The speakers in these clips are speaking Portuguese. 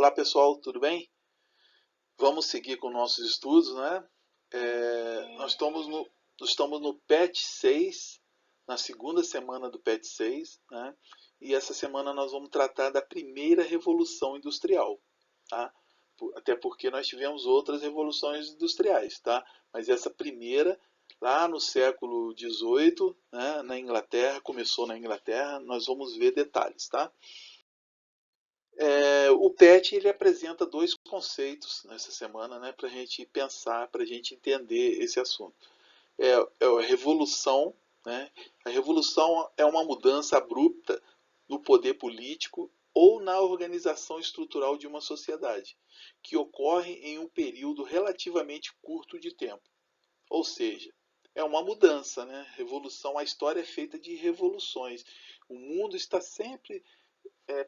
Olá pessoal, tudo bem? Vamos seguir com nossos estudos, né? Nós estamos no PET 6, na segunda semana do PET 6, né? E essa semana nós vamos tratar da primeira revolução industrial, tá? Até porque nós tivemos outras revoluções industriais, tá? Mas essa primeira, lá no século XVIII, né, na Inglaterra, começou na Inglaterra, nós vamos ver detalhes, tá? O PET ele apresenta dois conceitos nessa semana, né, para a gente pensar, para a gente entender esse assunto. É a revolução, né? A revolução é uma mudança abrupta no poder político ou na organização estrutural de uma sociedade, que ocorre em um período relativamente curto de tempo. Ou seja, é uma mudança, né? Revolução, a história é feita de revoluções. O mundo está sempre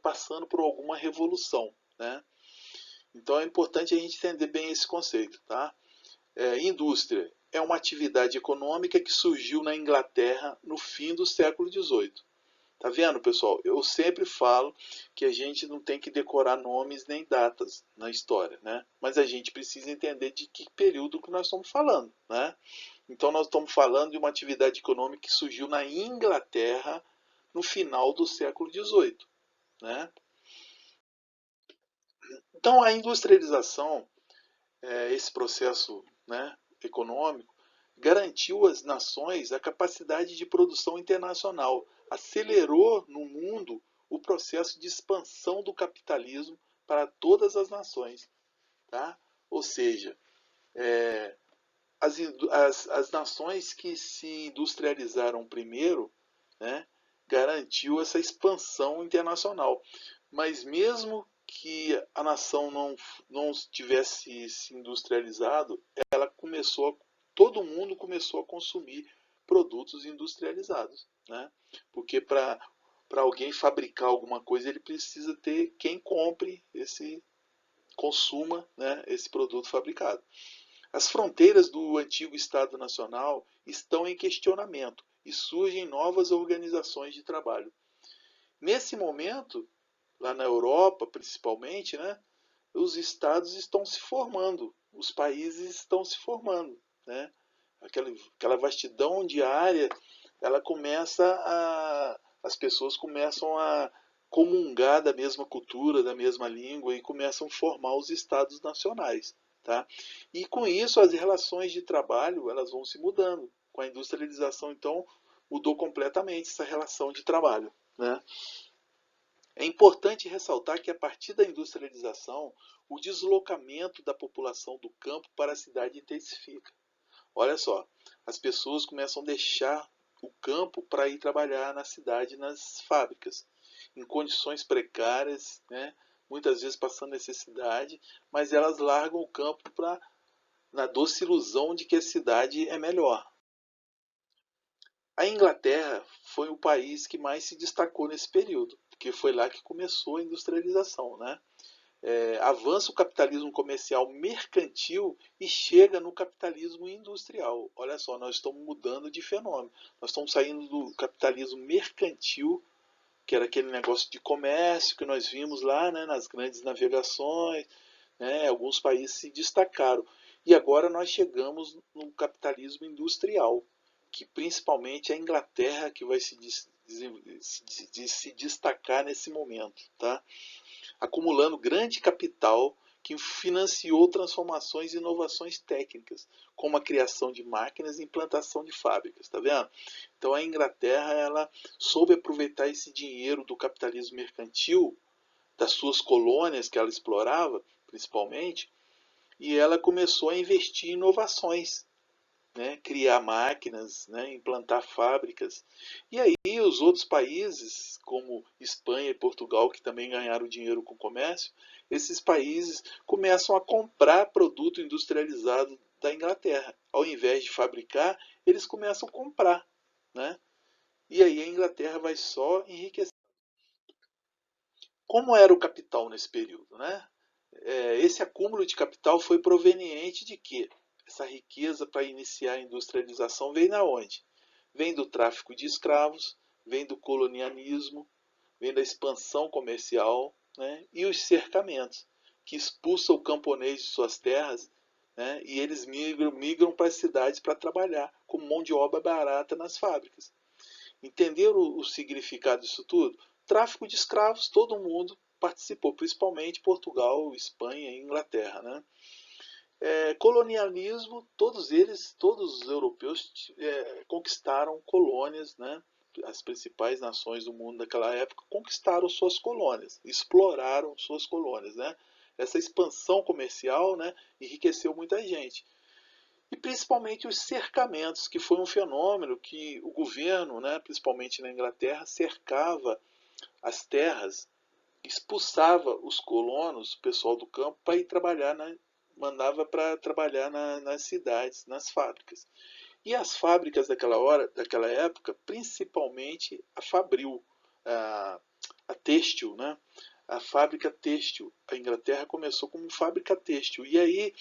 passando por alguma revolução, né? Então é importante a gente entender bem esse conceito, tá? Indústria é uma atividade econômica que surgiu na Inglaterra no fim do século XVIII. Tá vendo, pessoal? Eu sempre falo que a gente não tem que decorar nomes nem datas na história, né? Mas a gente precisa entender de que período que nós estamos falando, né? Então nós estamos falando de uma atividade econômica que surgiu na Inglaterra no final do século XVIII, né? Então a industrialização, esse processo, né, econômico, garantiu às nações a capacidade de produção internacional, acelerou no mundo o processo de expansão do capitalismo para todas as nações. Tá? Ou seja, as nações que se industrializaram primeiro, né, garantiu essa expansão internacional. Mas mesmo que a nação não tivesse se industrializado, ela começou, todo mundo começou a consumir produtos industrializados, né? Porque para alguém fabricar alguma coisa, ele precisa ter quem compre consuma, né, esse produto fabricado. As fronteiras do antigo Estado Nacional estão em questionamento e surgem novas organizações de trabalho. Nesse momento, lá na Europa principalmente, né, os estados estão se formando, os países estão se formando, né? Aquela vastidão de área, ela começa as pessoas começam a comungar da mesma cultura, da mesma língua e começam a formar os estados nacionais, tá? E com isso as relações de trabalho elas vão se mudando. Com a industrialização, então, mudou completamente essa relação de trabalho, né? É importante ressaltar que a partir da industrialização, o deslocamento da população do campo para a cidade intensifica. Olha só, as pessoas começam a deixar o campo para ir trabalhar na cidade, nas fábricas, em condições precárias, né? Muitas vezes passando necessidade, mas elas largam o campo na doce ilusão de que a cidade é melhor. A Inglaterra foi o país que mais se destacou nesse período, porque foi lá que começou a industrialização, né? Avança o capitalismo comercial mercantil e chega no capitalismo industrial. Olha só, nós estamos mudando de fenômeno. Nós estamos saindo do capitalismo mercantil, que era aquele negócio de comércio que nós vimos lá, né, nas grandes navegações, né, alguns países se destacaram. E agora nós chegamos no capitalismo industrial, que principalmente é a Inglaterra que vai se destacar nesse momento, tá? Acumulando grande capital que financiou transformações e inovações técnicas, como a criação de máquinas e implantação de fábricas, tá vendo? Então a Inglaterra ela soube aproveitar esse dinheiro do capitalismo mercantil, das suas colônias que ela explorava, principalmente, e ela começou a investir em inovações, né, criar máquinas, né, implantar fábricas. E aí os outros países, como Espanha e Portugal, que também ganharam dinheiro com o comércio, esses países começam a comprar produto industrializado da Inglaterra. Ao invés de fabricar, eles começam a comprar, né? E aí a Inglaterra vai só enriquecer. Como era o capital nesse período, né? Esse acúmulo de capital foi proveniente de quê? Essa riqueza para iniciar a industrialização vem da onde? Vem do tráfico de escravos, vem do colonialismo, vem da expansão comercial, né? E os cercamentos. que expulsa o camponês de suas terras, né, e eles migram para as cidades para trabalhar como mão de obra barata nas fábricas. Entenderam o significado disso tudo? Tráfico de escravos, todo mundo participou, principalmente Portugal, Espanha e Inglaterra. Né? Colonialismo, todos eles, todos os europeus conquistaram colônias, né? As principais nações do mundo daquela época conquistaram suas colônias, exploraram suas colônias. Né? Essa expansão comercial, né, enriqueceu muita gente. E principalmente os cercamentos, que foi um fenômeno que o governo, né, principalmente na Inglaterra, cercava as terras, expulsava os colonos, o pessoal do campo, para ir trabalhar, mandava para trabalhar nas cidades, nas fábricas. E as fábricas daquela época, principalmente a Fabril, a têxtil, né? A fábrica têxtil. A Inglaterra começou como fábrica têxtil. E aí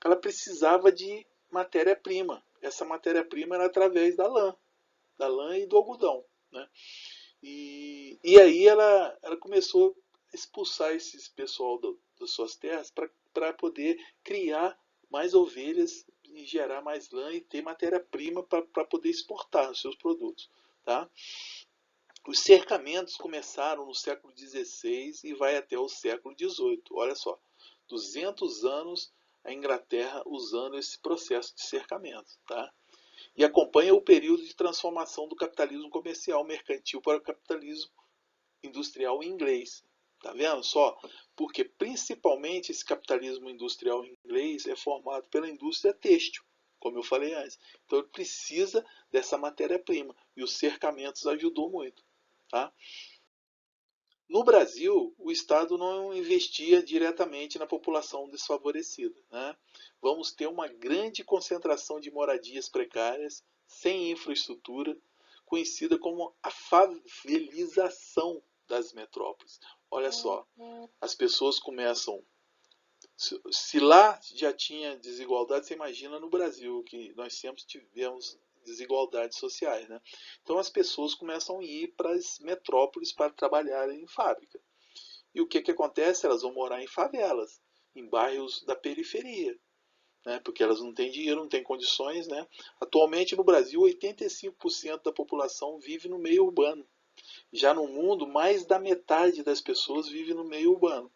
ela precisava de matéria-prima. Essa matéria-prima era através da lã e do algodão. Né? E aí ela começou a expulsar esse pessoal das suas terras para poder criar mais ovelhas e gerar mais lã e ter matéria-prima para poder exportar os seus produtos. Tá? Os cercamentos começaram no século XVI e vai até o século XVIII. Olha só, 200 anos a Inglaterra usando esse processo de cercamento. Tá? E acompanha o período de transformação do capitalismo comercial mercantil para o capitalismo industrial inglês. Tá vendo só? Porque principalmente esse capitalismo industrial inglês é formado pela indústria têxtil, como eu falei antes. Então ele precisa dessa matéria-prima e os cercamentos ajudou muito. Tá? No Brasil, o Estado não investia diretamente na população desfavorecida. Né? Vamos ter uma grande concentração de moradias precárias, sem infraestrutura, conhecida como a favelização das metrópoles. Olha só, as pessoas começam. Se lá já tinha desigualdade, você imagina no Brasil, que nós sempre tivemos desigualdades sociais. Né? Então as pessoas começam a ir para as metrópoles para trabalhar em fábrica. E o que acontece? Elas vão morar em favelas, em bairros da periferia. Né? Porque elas não têm dinheiro, não têm condições. Né? Atualmente no Brasil, 85% da população vive no meio urbano. Já no mundo, mais da metade das pessoas vive no meio urbano.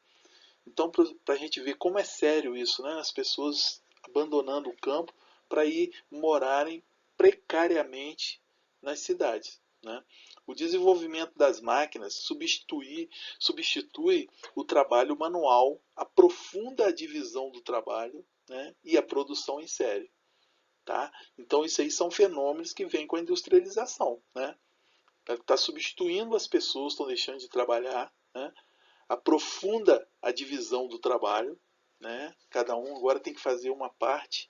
Então, para a gente ver como é sério isso, né? As pessoas abandonando o campo para ir morarem precariamente nas cidades. Né? O desenvolvimento das máquinas substitui o trabalho manual, aprofunda a divisão do trabalho, né? E a produção em série. Tá? Então, isso aí são fenômenos que vêm com a industrialização. Né? Está substituindo as pessoas, estão deixando de trabalhar. Né? Aprofunda a divisão do trabalho, né? Cada um agora tem que fazer uma parte,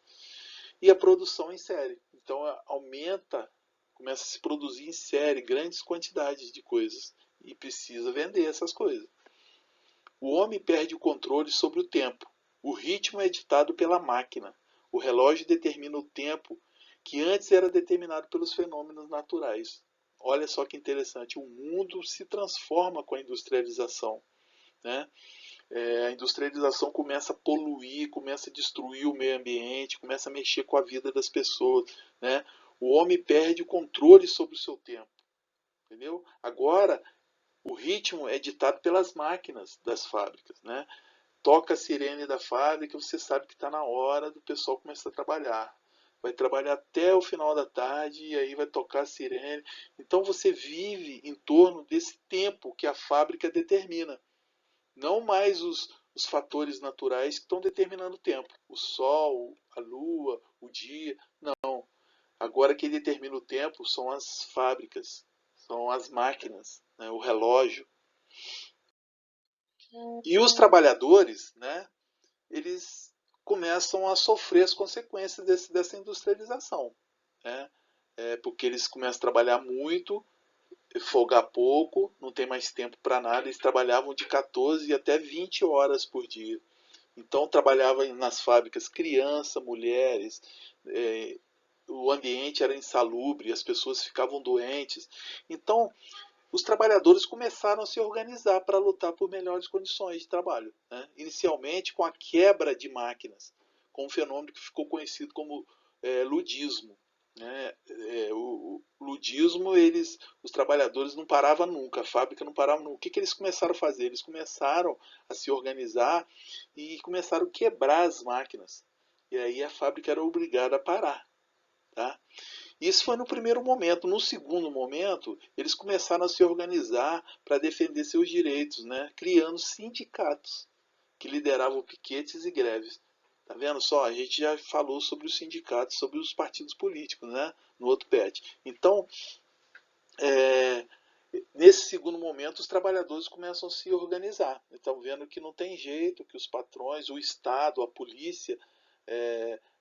e a produção em série. Então aumenta, começa a se produzir em série grandes quantidades de coisas e precisa vender essas coisas. O homem perde o controle sobre o tempo. O ritmo é ditado pela máquina. O relógio determina o tempo que antes era determinado pelos fenômenos naturais. Olha só que interessante, o mundo se transforma com a industrialização. Né? A industrialização começa a poluir, começa a destruir o meio ambiente, começa a mexer com a vida das pessoas. Né? O homem perde o controle sobre o seu tempo. Entendeu? Agora, o ritmo é ditado pelas máquinas das fábricas. Né? Toca a sirene da fábrica, você sabe que está na hora do pessoal começar a trabalhar. Vai trabalhar até o final da tarde e aí vai tocar a sirene. Então você vive em torno desse tempo que a fábrica determina. Não mais os fatores naturais que estão determinando o tempo. O sol, a lua, o dia. Não. Agora quem determina o tempo são as fábricas, são as máquinas, né, o relógio. E os trabalhadores, né, eles começam a sofrer as consequências dessa industrialização. Né? Porque eles começam a trabalhar muito, folgar pouco, não tem mais tempo para nada. Eles trabalhavam de 14 até 20 horas por dia. Então trabalhava nas fábricas crianças, mulheres, o ambiente era insalubre, as pessoas ficavam doentes. Então os trabalhadores começaram a se organizar para lutar por melhores condições de trabalho, né? Inicialmente com a quebra de máquinas, com um fenômeno que ficou conhecido como ludismo. Né? O ludismo, os trabalhadores não paravam nunca, a fábrica não parava nunca. O que eles começaram a fazer? Eles começaram a se organizar e começaram a quebrar as máquinas. E aí a fábrica era obrigada a parar. Tá? Isso foi no primeiro momento. No segundo momento, eles começaram a se organizar para defender seus direitos, né? Criando sindicatos que lideravam piquetes e greves. Tá vendo só? A gente já falou sobre os sindicatos, sobre os partidos políticos, né? No outro PET. Então, é, nesse segundo momento, os trabalhadores começam a se organizar. Estão vendo que não tem jeito, que os patrões, o Estado, a polícia,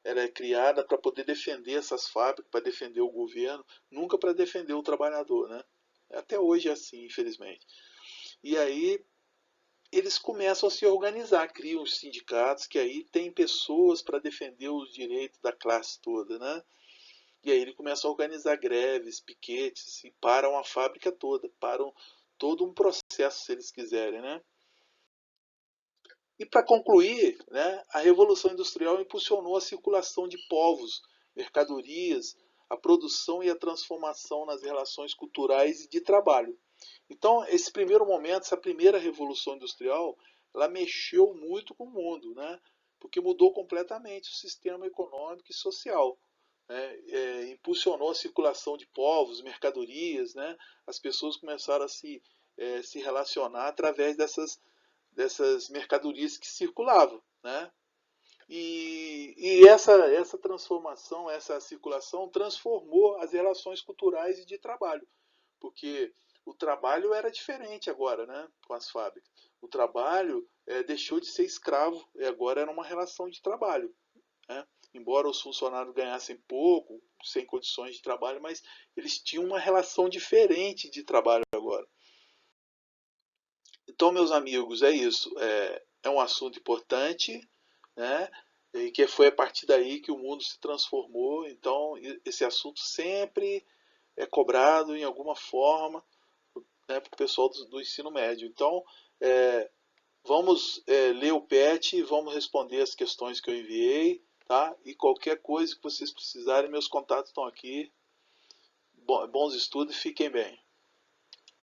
ela é criada para poder defender essas fábricas, para defender o governo, nunca para defender o trabalhador, né? Até hoje é assim, infelizmente. E aí eles começam a se organizar, criam os sindicatos, que aí tem pessoas para defender os direitos da classe toda, né? E aí ele começa a organizar greves, piquetes e param a fábrica toda, param todo um processo se eles quiserem, né? E para concluir, né, a Revolução Industrial impulsionou a circulação de povos, mercadorias, a produção e a transformação nas relações culturais e de trabalho. Então, esse primeiro momento, essa primeira Revolução Industrial, ela mexeu muito com o mundo, né? Porque mudou completamente o sistema econômico e social. Né? Impulsionou a circulação de povos, mercadorias, né? As pessoas começaram a se relacionar através dessas mercadorias que circulavam, né? E essa transformação, essa circulação transformou as relações culturais e de trabalho, porque o trabalho era diferente agora, né, com as fábricas. O trabalho deixou de ser escravo e agora era uma relação de trabalho. Né? Embora os funcionários ganhassem pouco, sem condições de trabalho, mas eles tinham uma relação diferente de trabalho agora. Então, meus amigos, é isso. É um assunto importante, né? E que foi a partir daí que o mundo se transformou. Então, esse assunto sempre é cobrado em alguma forma, né, para o pessoal do ensino médio. Então, vamos ler o PET, vamos responder as questões que eu enviei, tá? E qualquer coisa que vocês precisarem, meus contatos estão aqui. Bons estudos e fiquem bem.